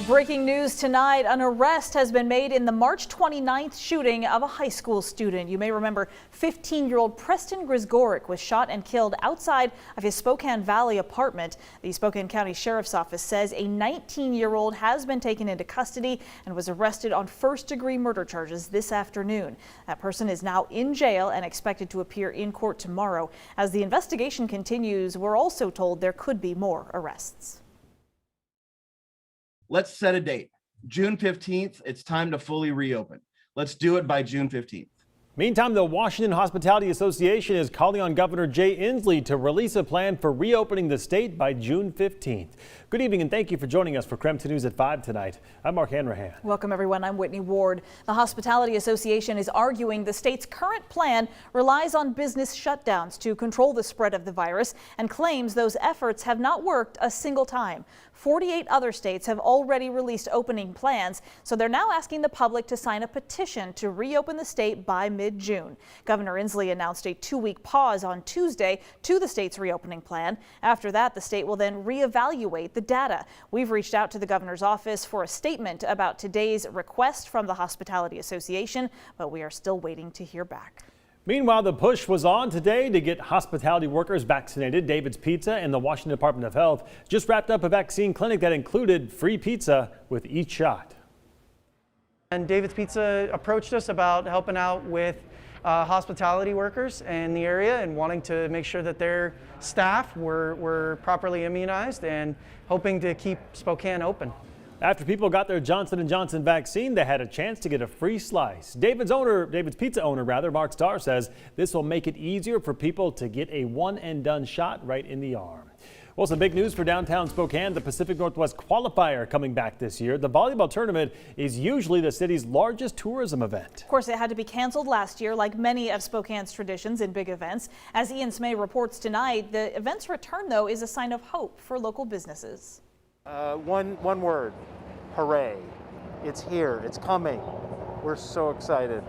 Breaking news tonight, an arrest has been made in the March 29th shooting of a high school student. You may remember 15-year-old Preston Grisgoric was shot and killed outside of his Spokane Valley apartment. The Spokane County Sheriff's Office says a 19-year-old has been taken into custody and was arrested on first-degree murder charges this afternoon. That person is now in jail and expected to appear in court tomorrow. As the investigation continues, we're also told there could be more arrests. Let's set a date. June 15th, it's time to fully reopen. Let's do it by June 15th. Meantime, the Washington Hospitality Association is calling on Governor Jay Inslee to release a plan for reopening the state by June 15th. Good evening and thank you for joining us for KREM 2 News at 5 tonight. I'm Mark Hanrahan. Welcome everyone. I'm Whitney Ward. The Hospitality Association is arguing the state's current plan relies on business shutdowns to control the spread of the virus and claims those efforts have not worked a single time. 48 other states have already released opening plans, so they're now asking the public to sign a petition to reopen the state by mid-June. Governor Inslee announced a 2-week pause on Tuesday to the state's reopening plan. After that, the state will then reevaluate the data. We've reached out to the governor's office for a statement about today's request from the Hospitality Association, but we are still waiting to hear back. Meanwhile, the push was on today to get hospitality workers vaccinated. David's Pizza and the Washington Department of Health just wrapped up a vaccine clinic that included free pizza with each shot. And David's Pizza approached us about helping out with hospitality workers in the area and wanting to make sure that their staff were properly immunized and hoping to keep Spokane open. After people got their Johnson & Johnson vaccine, they had a chance to get a free slice. David's Pizza owner, Mark Starr, says this will make it easier for people to get a one-and-done shot right in the arm. Well, some big news for downtown Spokane. The Pacific Northwest Qualifier coming back this year. The volleyball tournament is usually the city's largest tourism event. Of course, it had to be canceled last year, like many of Spokane's traditions in big events. As Ian Smay reports tonight, the event's return, though, is a sign of hope for local businesses. One word, hooray. It's here, it's coming. We're so excited.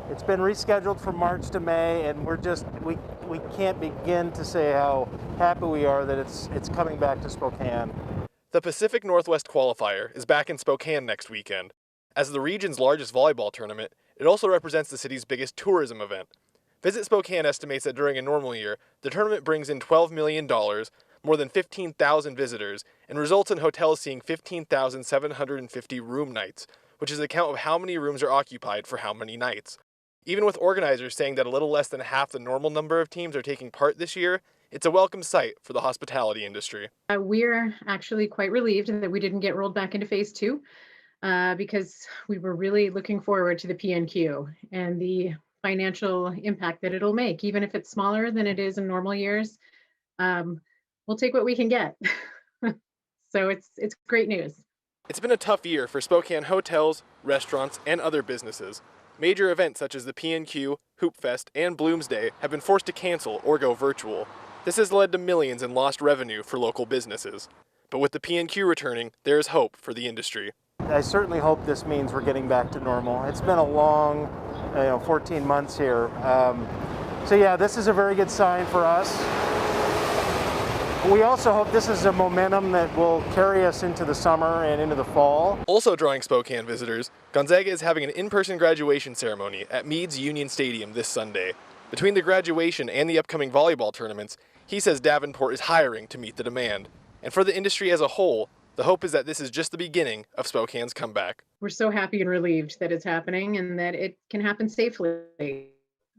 It's been rescheduled from March to May, and we can't begin to say how happy we are that it's coming back to Spokane. The Pacific Northwest Qualifier is back in Spokane next weekend. As the region's largest volleyball tournament, it also represents the city's biggest tourism event. Visit Spokane estimates that during a normal year, the tournament brings in $12 million, more than 15,000 visitors, and results in hotels seeing 15,750 room nights, which is a count of how many rooms are occupied for how many nights. Even with organizers saying that a little less than half the normal number of teams are taking part this year, it's a welcome sight for the hospitality industry. We're actually quite relieved that we didn't get rolled back into phase 2 because we were really looking forward to the PNQ and the financial impact that it'll make, even if it's smaller than it is in normal years. We'll take what we can get. So it's great news. It's been a tough year for Spokane hotels, restaurants, and other businesses. Major events such as the PNQ, Hoop Fest, and Bloomsday have been forced to cancel or go virtual. This has led to millions in lost revenue for local businesses. But with the PNQ returning, there is hope for the industry. I certainly hope this means we're getting back to normal. It's been a long 14 months here. So yeah, this is a very good sign for us. We also hope this is a momentum that will carry us into the summer and into the fall. Also drawing Spokane visitors, Gonzaga is having an in-person graduation ceremony at Meads Union Stadium this Sunday. Between the graduation and the upcoming volleyball tournaments, he says Davenport is hiring to meet the demand. And for the industry as a whole, the hope is that this is just the beginning of Spokane's comeback. We're so happy and relieved that it's happening and that it can happen safely.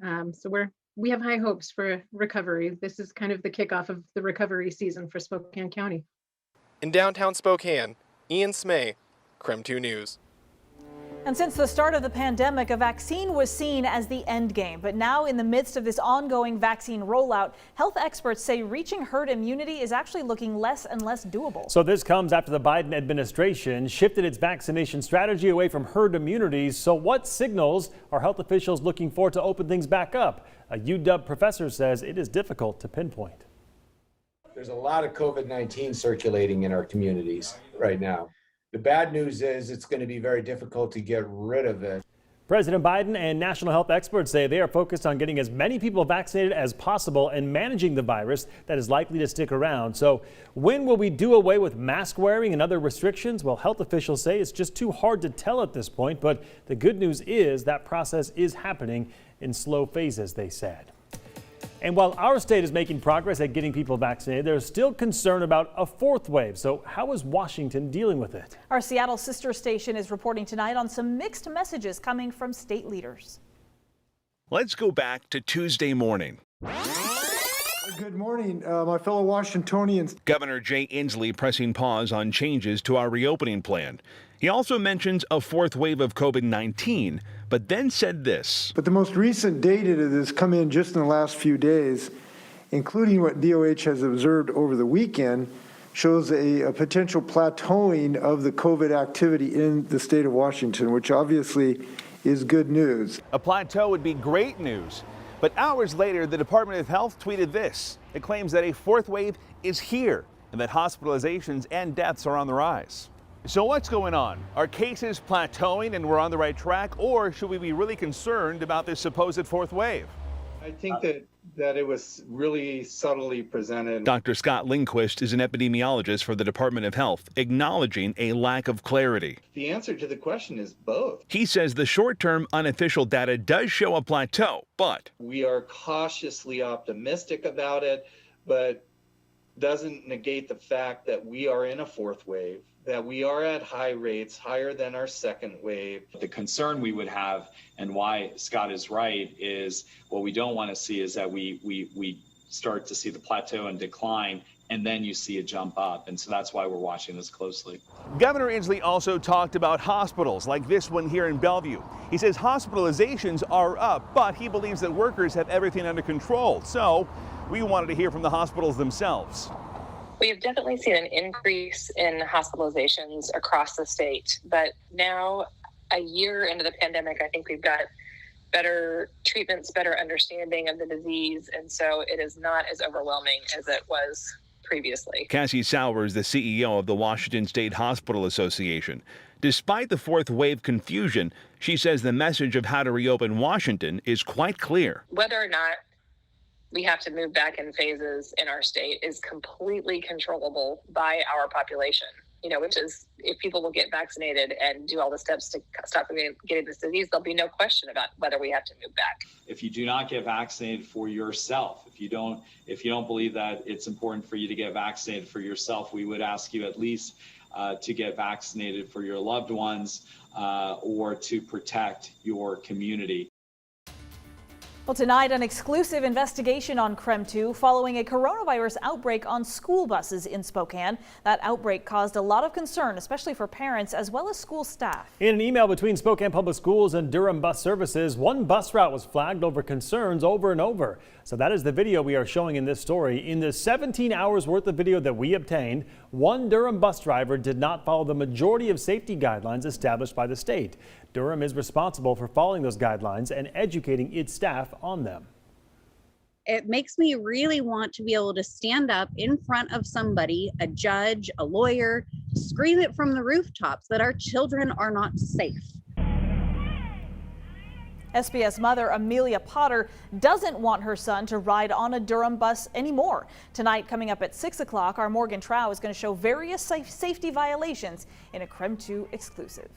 So we have high hopes for recovery. This is kind of the kickoff of the recovery season for Spokane County. In downtown Spokane, Ian Smay, KREM 2 News. And since the start of the pandemic, a vaccine was seen as the end game. But now, in the midst of this ongoing vaccine rollout, health experts say reaching herd immunity is actually looking less and less doable. So this comes after the Biden administration shifted its vaccination strategy away from herd immunity. So what signals are health officials looking for to open things back up? A UW professor says it is difficult to pinpoint. There's a lot of COVID-19 circulating in our communities right now. The bad news is it's going to be very difficult to get rid of it. President Biden and national health experts say they are focused on getting as many people vaccinated as possible and managing the virus that is likely to stick around. So when will we do away with mask wearing and other restrictions? Well, health officials say it's just too hard to tell at this point. But the good news is that process is happening in slow phases, they said. And while our state is making progress at getting people vaccinated, there's still concern about a fourth wave. So how is Washington dealing with it? Our Seattle sister station is reporting tonight on some mixed messages coming from state leaders. Let's go back to Tuesday morning. Good morning, my fellow Washingtonians. Governor Jay Inslee pressing pause on changes to our reopening plan. He also mentions a fourth wave of COVID-19, but then said this. But the most recent data that has come in just in the last few days, including what DOH has observed over the weekend, shows a potential plateauing of the COVID activity in the state of Washington, which obviously is good news. A plateau would be great news. But hours later, the Department of Health tweeted this. It claims that a fourth wave is here and that hospitalizations and deaths are on the rise. So what's going on? Are cases plateauing and we're on the right track, or should we be really concerned about this supposed fourth wave? I think that it was really subtly presented. Dr. Scott Lindquist is an epidemiologist for the Department of Health, acknowledging a lack of clarity. The answer to the question is both. He says the short-term unofficial data does show a plateau, but we are cautiously optimistic about it, but doesn't negate the fact that we are in a fourth wave, that we are at high rates, higher than our second wave. The concern we would have, and why Scott is right, is what we don't want to see is that we start to see the plateau and decline, and then you see a jump up. And so that's why we're watching this closely. Governor Inslee also talked about hospitals like this one here in Bellevue. He says hospitalizations are up, but he believes that workers have everything under control. So we wanted to hear from the hospitals themselves. We have definitely seen an increase in hospitalizations across the state, but now a year into the pandemic, I think we've got better treatments, better understanding of the disease, and so it is not as overwhelming as it was previously. Cassie Sauer is the CEO of the Washington State Hospital Association. Despite the fourth wave confusion, she says the message of how to reopen Washington is quite clear. Whether or not we have to move back in phases in our state is completely controllable by our population, which is if people will get vaccinated and do all the steps to stop getting this disease, there'll be no question about whether we have to move back. If you do not get vaccinated for yourself, if you don't believe that it's important for you to get vaccinated for yourself, we would ask you at least to get vaccinated for your loved ones or to protect your community. Well, tonight, an exclusive investigation on KREM 2 following a coronavirus outbreak on school buses in Spokane. That outbreak caused a lot of concern, especially for parents as well as school staff. In an email between Spokane Public Schools and Durham Bus Services, one bus route was flagged over concerns over and over. So that is the video we are showing in this story. In the 17 hours worth of video that we obtained, one Durham bus driver did not follow the majority of safety guidelines established by the state. Durham is responsible for following those guidelines and educating its staff on them. It makes me really want to be able to stand up in front of somebody, a judge, a lawyer, scream it from the rooftops that our children are not safe. SBS mother Amelia Potter doesn't want her son to ride on a Durham bus anymore. Tonight, coming up at 6 o'clock, our Morgan Trow is going to show various safety violations in a KREM 2 exclusive.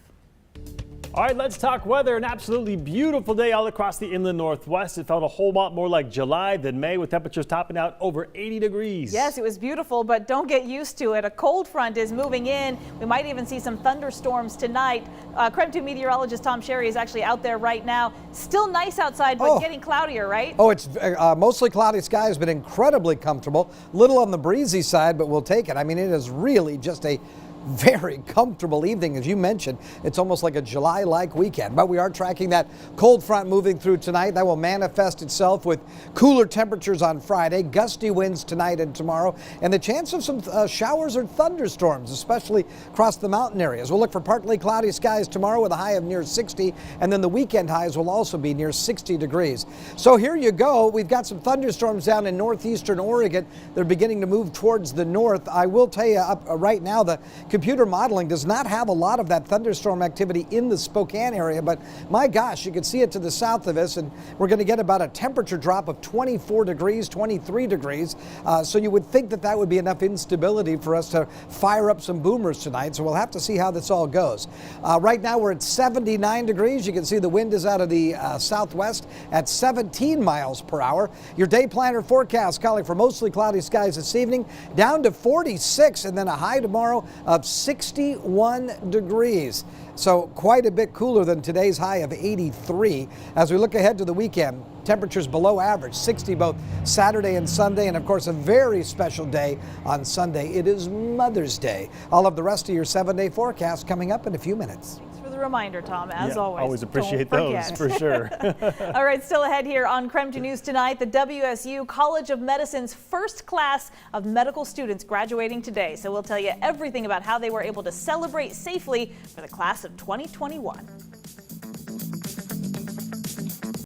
All right, let's talk weather. An absolutely beautiful day all across the inland Northwest. It felt a whole lot more like July than May, with temperatures topping out over 80 degrees. Yes, it was beautiful, but don't get used to it. A cold front is moving in. We might even see some thunderstorms tonight. KREM 2 meteorologist Tom Sherry is actually out there right now. Still nice outside, but getting cloudier, right? Oh, it's mostly cloudy skies, but incredibly comfortable. Little on the breezy side, but we'll take it. I mean, it is really just a very comfortable evening. As you mentioned, it's almost like a July-like weekend, but we are tracking that cold front moving through tonight. That will manifest itself with cooler temperatures on Friday, gusty winds tonight and tomorrow, and the chance of some showers or thunderstorms, especially across the mountain areas. We'll look for partly cloudy skies tomorrow with a high of near 60, and then the weekend highs will also be near 60 degrees. So here you go. We've got some thunderstorms down in northeastern Oregon. They're beginning to move towards the north. I will tell you right now, the computer modeling does not have a lot of that thunderstorm activity in the Spokane area, but my gosh, you can see it to the south of us, and we're going to get about a temperature drop of 24 degrees, 23 degrees. So you would think that that would be enough instability for us to fire up some boomers tonight. So we'll have to see how this all goes. Right now we're at 79 degrees. You can see the wind is out of the southwest at 17 miles per hour. Your day planner forecast calling for mostly cloudy skies this evening, down to 46, and then a high tomorrow of 61 degrees. So quite a bit cooler than today's high of 83. As we look ahead to the weekend, temperatures below average, 60 both Saturday and Sunday, and of course a very special day on Sunday. It is Mother's Day. I'll have the rest of your 7-day forecast coming up in a few minutes. Thanks for the reminder, Tom, as always. Always appreciate those, for sure. All right, still ahead here on KREM 2 News tonight, the WSU College of Medicine's first class of medical students graduating today. So we'll tell you everything about how they were able to celebrate safely for the class of 2021.